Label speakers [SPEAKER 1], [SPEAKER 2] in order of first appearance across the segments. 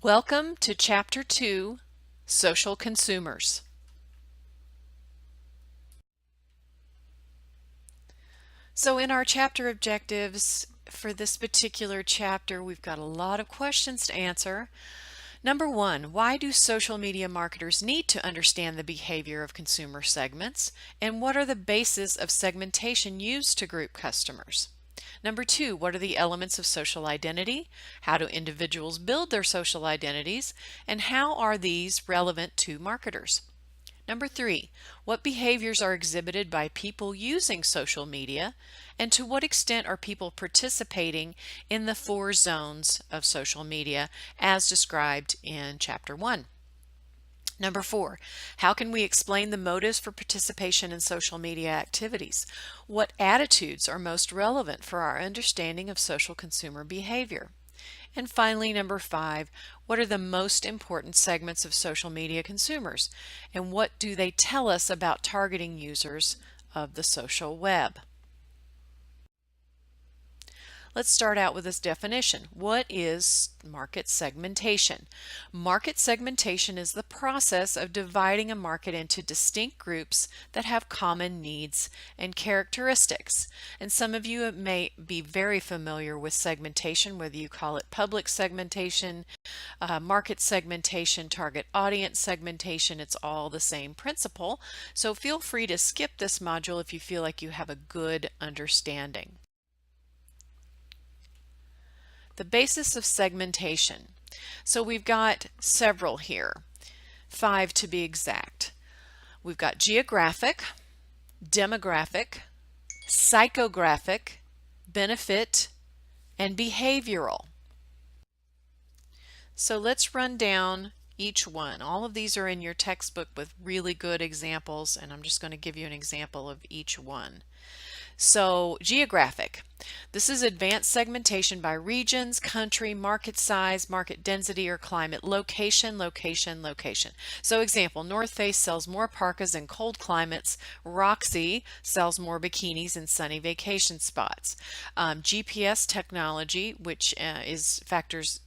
[SPEAKER 1] Welcome to Chapter 2, Social Consumers. So in our chapter objectives for this particular chapter, we've got a lot of questions to answer. Number one, why do social media marketers need to understand the behavior of consumer segments? And what are the bases of segmentation used to group customers? Number two, what are the elements of social identity? How do individuals build their social identities? And how are these relevant to marketers? Number three, what behaviors are exhibited by people using social media? And to what extent are people participating in the 4 zones of social media as described in Chapter 1? Number 4, how can we explain the motives for participation in social media activities? What attitudes are most relevant for our understanding of social consumer behavior? And finally, number 5, what are the most important segments of social media consumers? And what do they tell us about targeting users of the social web? Let's start out with this definition. What is market segmentation? Market segmentation is the process of dividing a market into distinct groups that have common needs and characteristics. And some of you may be very familiar with segmentation, whether you call it public segmentation, market segmentation, target audience segmentation. It's all the same principle. So feel free to skip this module if you feel like you have a good understanding. The basis of segmentation. So we've got several here, 5 to be exact. We've got geographic, demographic, psychographic, benefit, and behavioral. So let's run down each one. All of these are in your textbook with really good examples, and I'm just going to give you an example of each one. So geographic. This is advanced segmentation by regions, country, market size, market density, or climate. Location, location, location. So example, North Face sells more parkas in cold climates. Roxy sells more bikinis in sunny vacation spots. GPS technology, which factors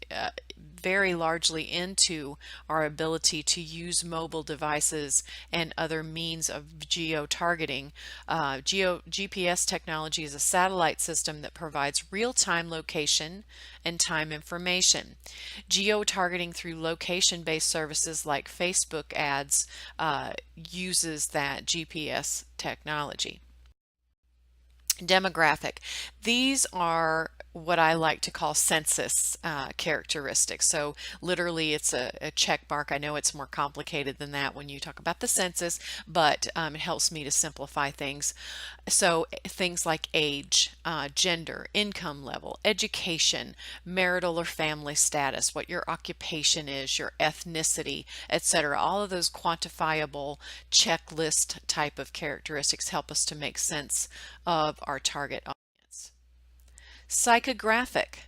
[SPEAKER 1] very largely into our ability to use mobile devices and other means of geo-targeting. GPS technology is a satellite system that provides real-time location and time information. Geo-targeting through location-based services like Facebook ads uses that GPS technology. Demographic. These are what I like to call census characteristics. So literally it's a check mark. I know it's more complicated than that when you talk about the census, but it helps me to simplify things. So things like age, gender, income level, education, marital or family status, what your occupation is, your ethnicity, etc. All of those quantifiable checklist type of characteristics help us to make sense of our target audience. Psychographic.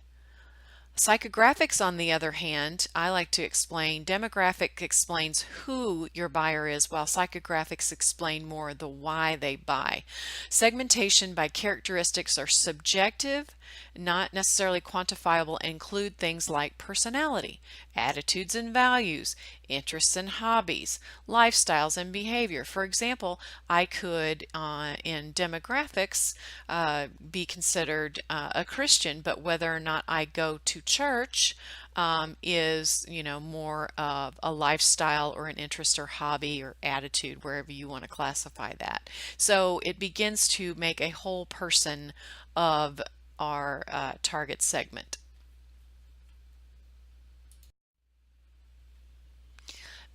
[SPEAKER 1] Psychographics, on the other hand, I like to explain, demographic explains who your buyer is, while psychographics explain more the why they buy. Segmentation by characteristics are subjective, not necessarily quantifiable, and include things like personality, attitudes and values, interests and hobbies, lifestyles and behavior. For example, I could, in demographics, be considered a Christian, but whether or not I go to church is, more of a lifestyle or an interest or hobby or attitude, wherever you want to classify that. So it begins to make a whole person of our target segment.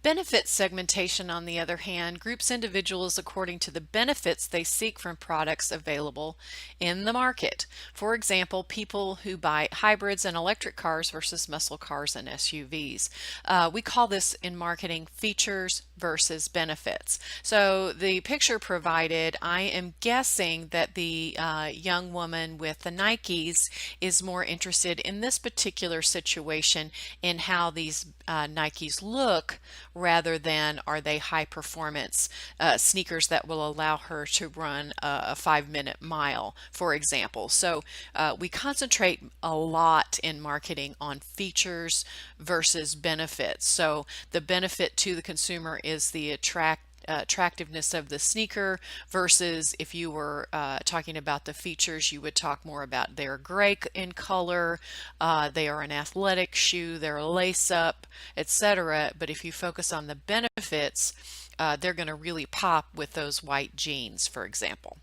[SPEAKER 1] Benefit segmentation, on the other hand, groups individuals according to the benefits they seek from products available in the market. For example, people who buy hybrids and electric cars versus muscle cars and SUVs. We call this in marketing features versus benefits. So the picture provided, I am guessing that the young woman with the Nikes is more interested in this particular situation in how these Nikes look rather than are they high performance sneakers that will allow her to run a 5-minute mile, for example. So we concentrate a lot in marketing on features versus benefits. So the benefit to the consumer is the attractiveness of the sneaker, versus if you were talking about the features, you would talk more about they're gray in color, they are an athletic shoe, they're a lace up, etc. But if you focus on the benefits, they're going to really pop with those white jeans, for example.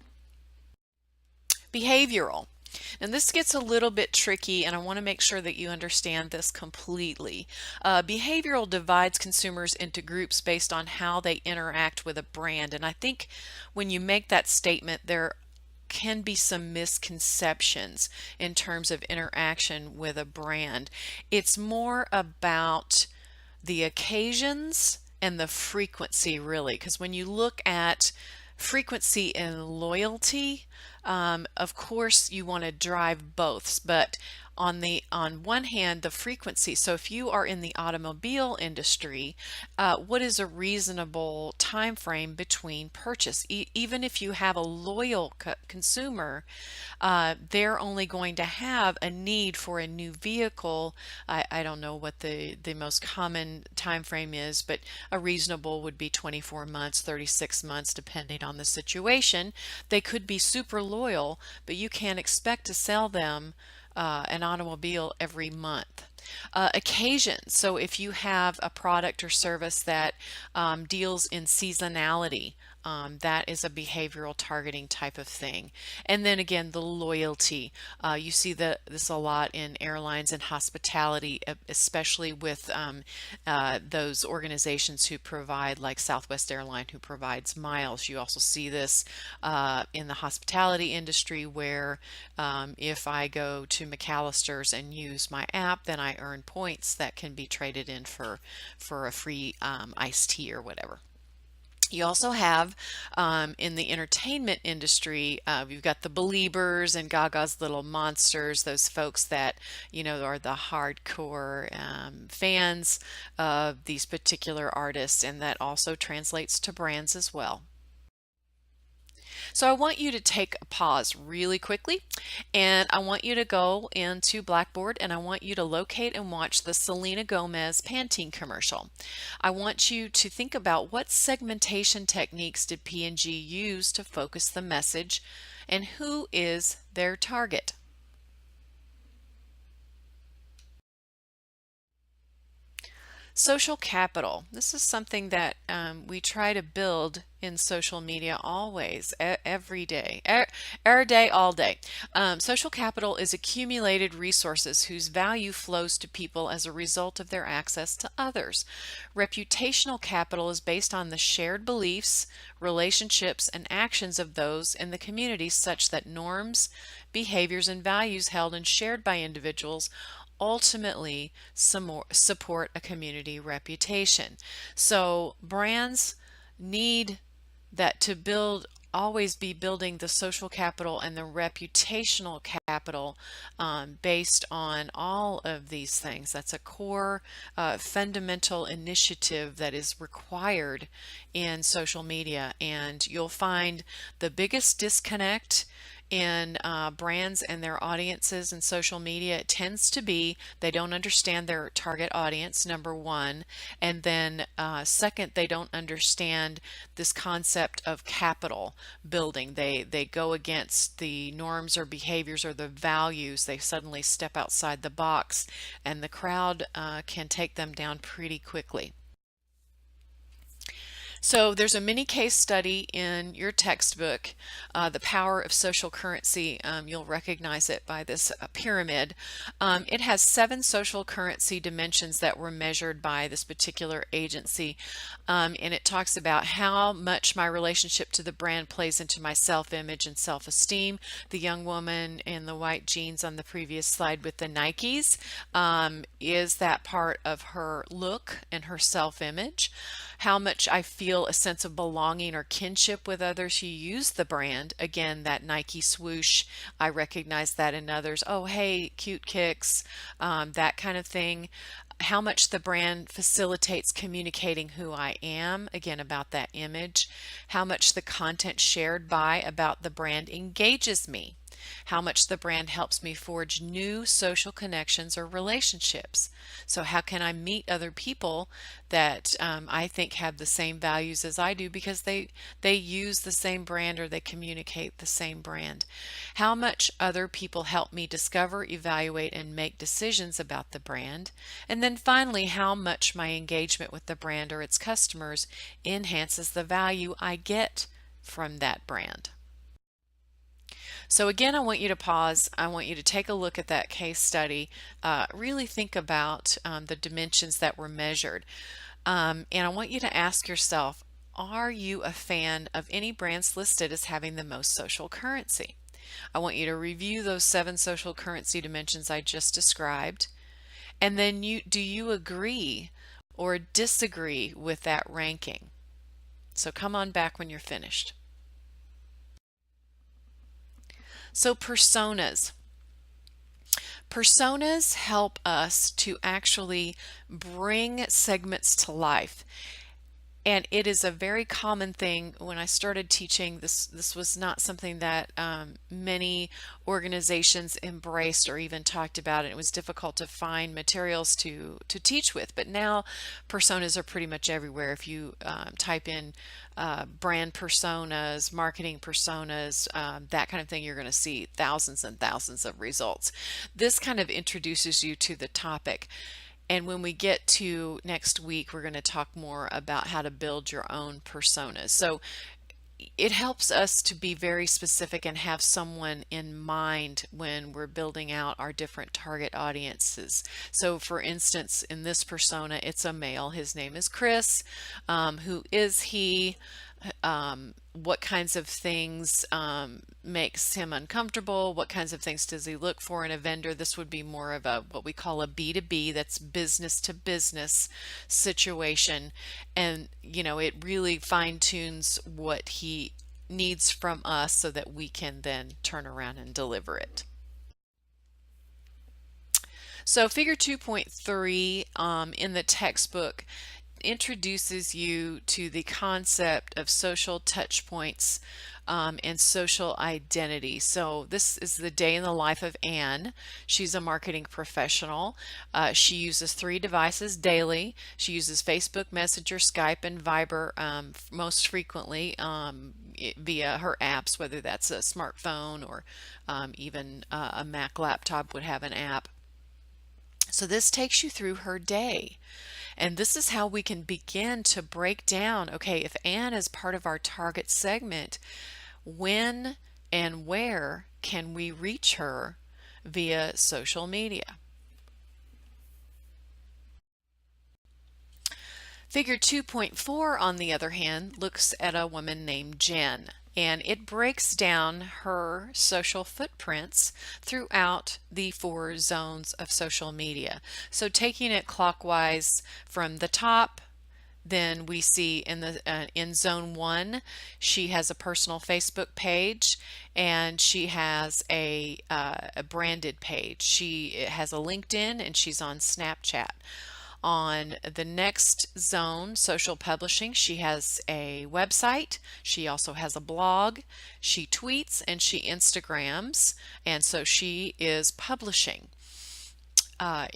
[SPEAKER 1] Behavioral. And this gets a little bit tricky, and I want to make sure that you understand this completely. Behavioral divides consumers into groups based on how they interact with a brand. And I think when you make that statement, there can be some misconceptions in terms of interaction with a brand. It's more about the occasions and the frequency, really, because when you look at frequency and loyalty, of course you want to drive both, but on one hand, the frequency. So if you are in the automobile industry, what is a reasonable time frame between purchase? Even if you have a loyal consumer, they're only going to have a need for a new vehicle. I don't know what the most common time frame is, but a reasonable would be 24 months, 36 months, depending on the situation. They could be super loyal, but you can't expect to sell them an automobile every month. Occasions. So if you have a product or service that deals in seasonality, that is a behavioral targeting type of thing. And then again, the loyalty. You see this a lot in airlines and hospitality, especially with those organizations who provide, like Southwest Airline, who provides miles. You also see this in the hospitality industry, where if I go to McAllister's and use my app, then I earn points that can be traded in for a free iced tea or whatever. You also have in the entertainment industry, you've got the Beliebers and Gaga's Little Monsters, those folks that, are the hardcore fans of these particular artists, and that also translates to brands as well. So I want you to take a pause really quickly, and I want you to go into Blackboard, and I want you to locate and watch the Selena Gomez Pantene commercial. I want you to think about what segmentation techniques did P&G use to focus the message, and who is their target. Social capital. This is something that we try to build in social media always, every day, every day, all day. Social capital is accumulated resources whose value flows to people as a result of their access to others. Reputational capital is based on the shared beliefs, relationships, and actions of those in the community, such that norms, behaviors, and values held and shared by individuals ultimately support a community reputation. So brands need that to always be building the social capital and the reputational capital based on all of these things. That's a core fundamental initiative that is required in social media, and you'll find the biggest disconnect in brands and their audiences in social media. It tends to be they don't understand their target audience, number one, and then second, they don't understand this concept of capital building. They go against the norms or behaviors or the values. They suddenly step outside the box, and the crowd can take them down pretty quickly. So there's a mini case study in your textbook, The Power of Social Currency. You'll recognize it by this pyramid. It has 7 social currency dimensions that were measured by this particular agency. And it talks about how much my relationship to the brand plays into my self-image and self-esteem. The young woman in the white jeans on the previous slide with the Nikes, is that part of her look and her self-image? How much I feel a sense of belonging or kinship with others who use the brand. Again, that Nike swoosh, I recognize that in others. Oh, hey, cute kicks, that kind of thing. how much the brand facilitates communicating who I am, again about that image, how much the content shared by about the brand engages me, how much the brand helps me forge new social connections or relationships. So how can I meet other people that I think have the same values as I do because they use the same brand or they communicate the same brand. How much other people help me discover, evaluate, and make decisions about the brand. And then finally, how much my engagement with the brand or its customers enhances the value I get from that brand. So again, I want you to pause. I want you to take a look at that case study. Really think about the dimensions that were measured. And I want you to ask yourself, are you a fan of any brands listed as having the most social currency? I want you to review those 7 social currency dimensions I just described. And then do you agree or disagree with that ranking? So come on back when you're finished. So personas. Personas help us to actually bring segments to life. And it is a very common thing. When I started teaching, this was not something that many organizations embraced or even talked about. It was difficult to find materials to teach with. But now personas are pretty much everywhere. If you type in brand personas, marketing personas, that kind of thing, you're going to see thousands and thousands of results. This kind of introduces you to the topic. And when we get to next week, we're going to talk more about how to build your own personas. So it helps us to be very specific and have someone in mind when we're building out our different target audiences. So for instance, in this persona, it's a male. His name is Chris. Who is he? What kinds of things makes him uncomfortable? What kinds of things does he look for in a vendor? This would be more of a what we call a B2B, that's business to business situation. And it really fine tunes what he needs from us so that we can then turn around and deliver it. So figure 2.3 in the textbook introduces you to the concept of social touch points and social identity. So this is the day in the life of Anne. She's a marketing professional. She uses 3 devices daily. She uses Facebook, Messenger, Skype, and Viber most frequently via her apps, whether that's a smartphone or even a Mac laptop would have an app. So this takes you through her day. And this is how we can begin to break down, okay, if Anne is part of our target segment, when and where can we reach her via social media? Figure 2.4, on the other hand, looks at a woman named Jen, and it breaks down her social footprints throughout the 4 zones of social media. So taking it clockwise from the top, then we see in zone 1, she has a personal Facebook page and she has a branded page. She has a LinkedIn and she's on Snapchat. On the next zone, social publishing, she has a website. She also has a blog. She tweets and she Instagrams, and so she is publishing.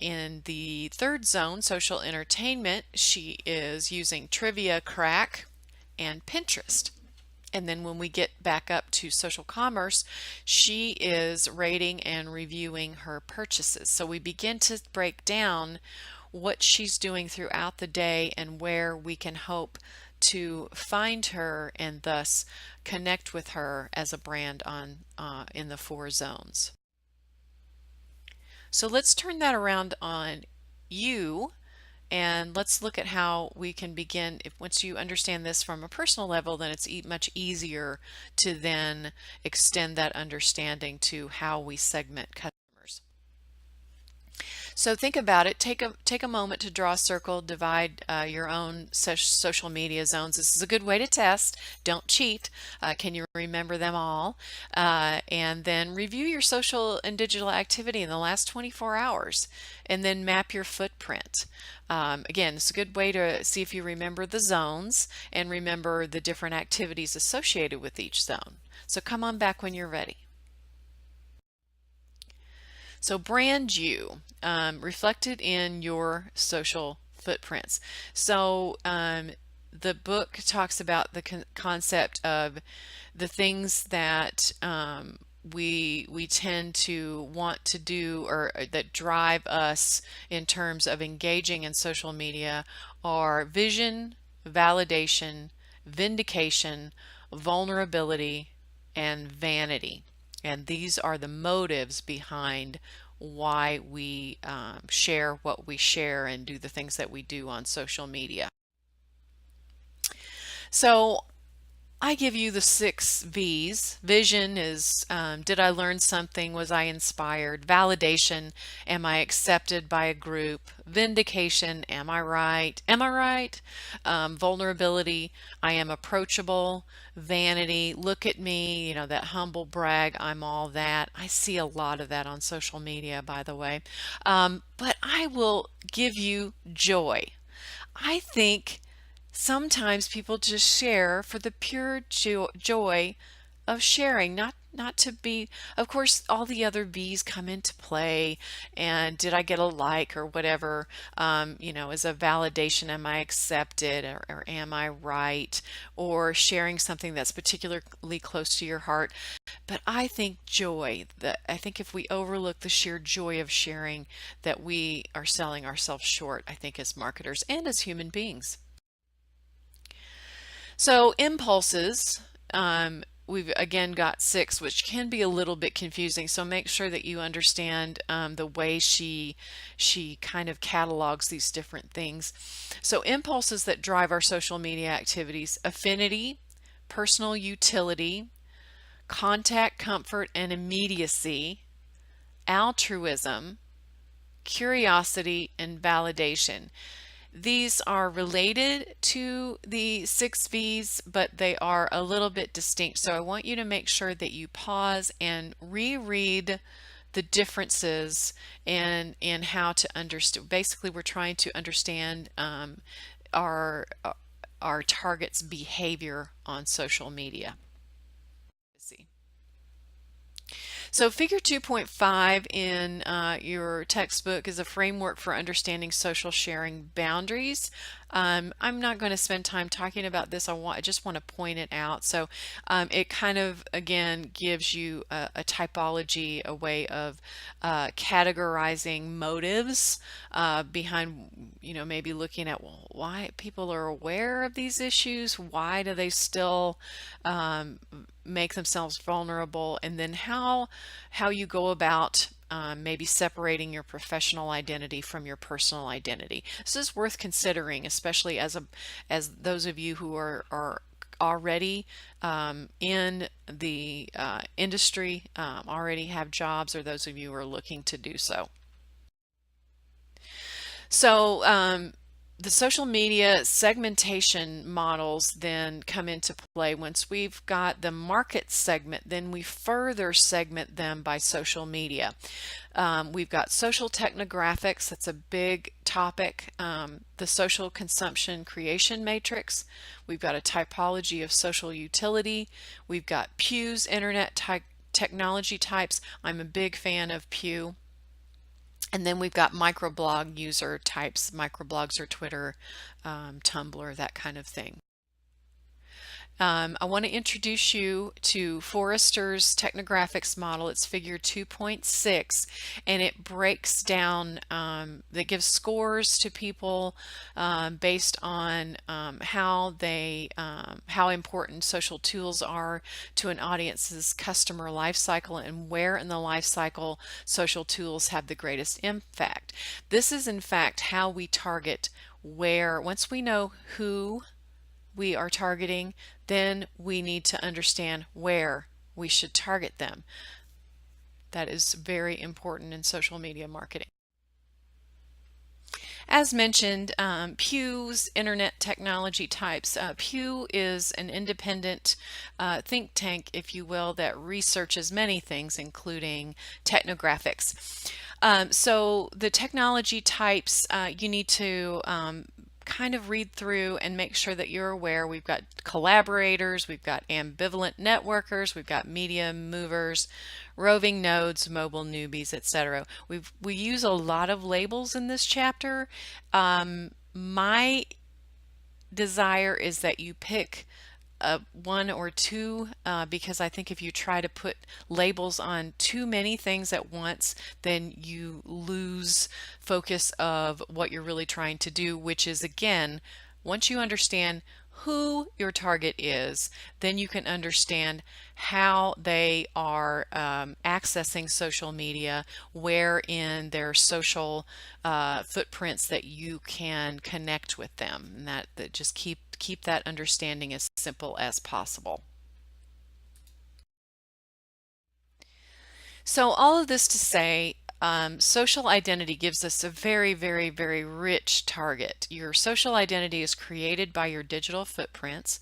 [SPEAKER 1] In the third zone, social entertainment, she is using Trivia, Crack, and Pinterest. And then when we get back up to social commerce, she is rating and reviewing her purchases. So we begin to break down what she's doing throughout the day and where we can hope to find her and thus connect with her as a brand in the 4 zones. So let's turn that around on you, and let's look at how we can begin. Once you understand this from a personal level, then it's much easier to then extend that understanding to how we segment customers. So think about it. Take a moment to draw a circle, divide your own social media zones. This is a good way to test. Don't cheat. Can you remember them all? And then review your social and digital activity in the last 24 hours, and then map your footprint. Again, it's a good way to see if you remember the zones and remember the different activities associated with each zone. So come on back when you're ready. So brand you, reflected in your social footprints. So the book talks about the concept of the things that we tend to want to do, or that drive us in terms of engaging in social media, are vision, validation, vindication, vulnerability, and vanity. And these are the motives behind why we share what we share and do the things that we do on social media. So I give you the 6 V's. Vision is, did I learn something? Was I inspired? Validation, am I accepted by a group? Vindication, am I right? Am I right? Vulnerability, I am approachable. Vanity, look at me, you know, that humble brag, I'm all that. I see a lot of that on social media, by the way. But I will give you joy. I think sometimes people just share for the pure joy of sharing, not to be, of course, all the other V's come into play. And did I get a like or whatever, you know, as a validation, am I accepted, or am I right, or sharing something that's particularly close to your heart. But I think joy, that I think if we overlook the sheer joy of sharing, that we are selling ourselves short, I think, as marketers and as human beings. So impulses, we've again got 6, which can be a little bit confusing. So make sure that you understand the way she kind of catalogs these different things. So impulses that drive our social media activities: affinity, personal utility, contact, comfort, and immediacy, altruism, curiosity, and validation. These are related to the 6 V's, but they are a little bit distinct. So I want you to make sure that you pause and reread the differences and how to understand. Basically, we're trying to understand our our target's behavior on social media. Let's see. So figure 2.5 in your textbook is a framework for understanding social sharing boundaries. I'm not going to spend time talking about this. I just want to point it out. So it kind of, again, gives you a typology, a way of categorizing motives behind, you know, maybe looking at, well, why people are aware of these issues, why do they still make themselves vulnerable, and then how you go about maybe separating your professional identity from your personal identity. This is worth considering, especially as those of you who are already in the industry, already have jobs, or those of you who are looking to do so. So the social media segmentation models then come into play. Once we've got the market segment, then we further segment them by social media. We've got social technographics, that's a big topic. The social consumption creation matrix. We've got a typology of social utility. We've got Pew's internet technology types. I'm a big fan of Pew. And then we've got microblog user types. Microblogs are Twitter, Tumblr, that kind of thing. I want to introduce you to Forrester's technographics model. It's figure 2.6, and it breaks down, that gives scores to people based on how important social tools are to an audience's customer life cycle, and where in the life cycle social tools have the greatest impact. This is in fact how we target. Where once we know who we are targeting, then we need to understand where we should target them. That is very important in social media marketing. As mentioned, Pew's Internet Technology Types. Pew is an independent think tank, if you will, that researches many things, including technographics. So the technology types, you need to kind of read through and make sure that you're aware. We've got collaborators, we've got ambivalent networkers, we've got media movers, roving nodes, mobile newbies, etc. We use a lot of labels in this chapter. My desire is that you pick one or two, because I think if you try to put labels on too many things at once, then you lose focus of what you're really trying to do, which is, again, once you understand who your target is, then you can understand how they are accessing social media, where in their social footprints that you can connect with them, and that just keep that understanding as simple as possible. So all of this to say, social identity gives us a very, very, very rich target. Your social identity is created by your digital footprints.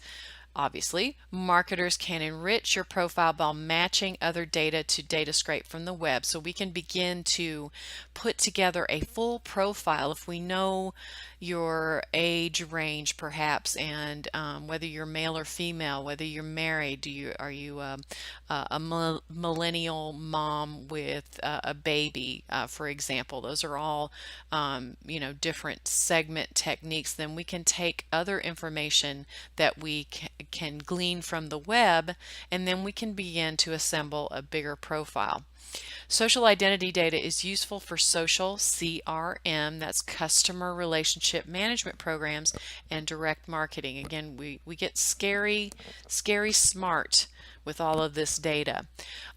[SPEAKER 1] Obviously, marketers can enrich your profile by matching other data to data scraped from the web. So we can begin to put together a full profile if we know your age range, perhaps, and whether you're male or female, whether you're married, are you a millennial mom with a baby, for example. Those are all different segment techniques. Then we can take other information that we can glean from the web, and then we can begin to assemble a bigger profile. Social identity data is useful for social CRM, that's customer relationship management programs, and direct marketing. Again, we get scary smart with all of this data.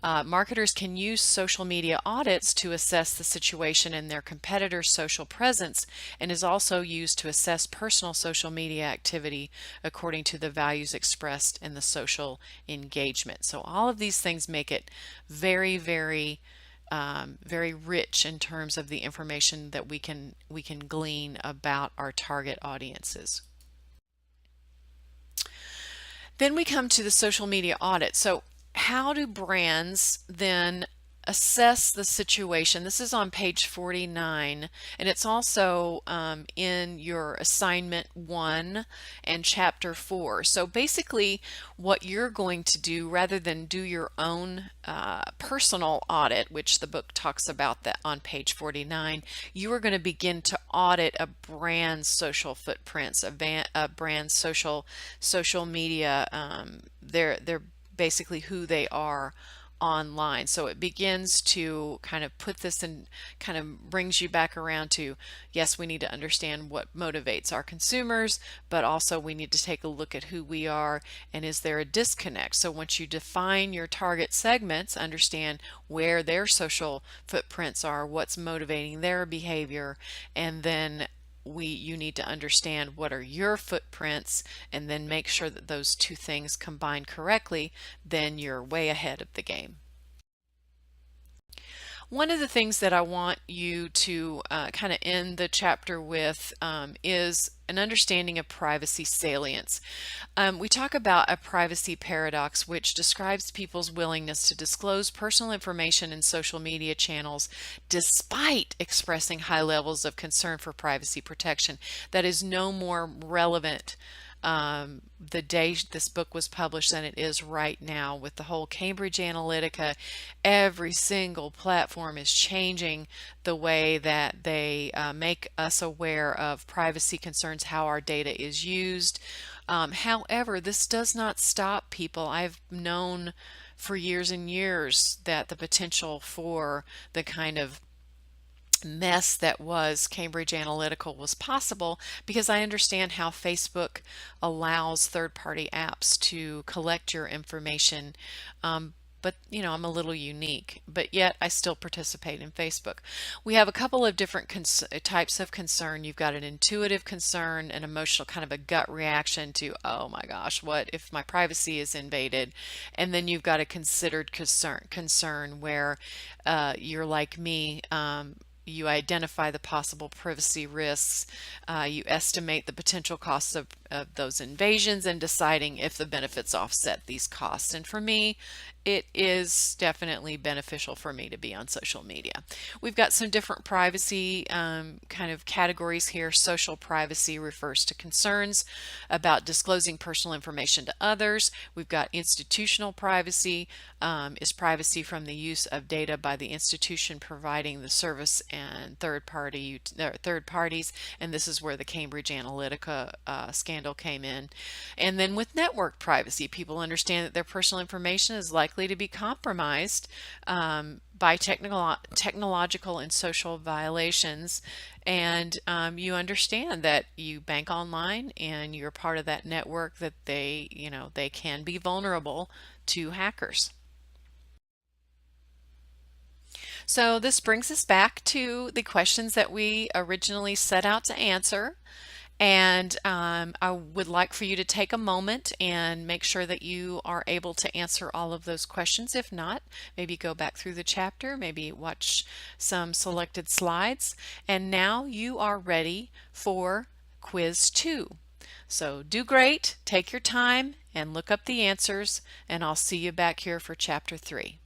[SPEAKER 1] Marketers can use social media audits to assess the situation in their competitors' social presence, and is also used to assess personal social media activity according to the values expressed in the social engagement. So all of these things make it very, very very rich in terms of the information that we can glean about our target audiences. Then we come to the social media audit. So how do brands then assess the situation? This is on page 49, and it's also in your assignment 1 and chapter 4. So basically what you're going to do, rather than do your own personal audit, which the book talks about that on page 49, you are going to begin to audit a brand's social footprints, a brand's social media. They're basically who they are online. So it begins to kind of put this in, kind of brings you back around to, yes, we need to understand what motivates our consumers, but also we need to take a look at who we are, and is there a disconnect? So once you define your target segments, understand where their social footprints are, what's motivating their behavior, and then you need to understand what are your footprints, and then make sure that those two things combine correctly, then you're way ahead of the game. One of the things that I want you to kind of end the chapter with is an understanding of privacy salience. We talk about a privacy paradox, which describes people's willingness to disclose personal information in social media channels despite expressing high levels of concern for privacy protection. That is no more relevant the day this book was published than it is right now. With the whole Cambridge Analytica, every single platform is changing the way that they make us aware of privacy concerns, how our data is used. However, this does not stop people. I've known for years and years that the potential for the kind of mess that was Cambridge Analytica was possible, because I understand how Facebook allows third-party apps to collect your information. But I'm a little unique, but yet I still participate in Facebook. We have a couple of different types of concern. You've got an intuitive concern, an emotional, kind of a gut reaction to, oh my gosh, what if my privacy is invaded? And then you've got a considered concern where you're like me. you identify the possible privacy risks, you estimate the potential costs of those invasions, and deciding if the benefits offset these costs. And for me, it is definitely beneficial for me to be on social media. We've got some different privacy kind of categories here. Social privacy refers to concerns about disclosing personal information to others. We've got institutional privacy, is privacy from the use of data by the institution providing the service and third parties, and this is where the Cambridge Analytica scandal came in. And then with network privacy, people understand that their personal information is likely to be compromised by technological and social violations, and you understand that you bank online and you're part of that network, that they can be vulnerable to hackers. So this brings us back to the questions that we originally set out to answer. And I would like for you to take a moment and make sure that you are able to answer all of those questions. If not, maybe go back through the chapter, maybe watch some selected slides. And now you are ready for quiz 2. So do great, take your time and look up the answers, and I'll see you back here for chapter 3.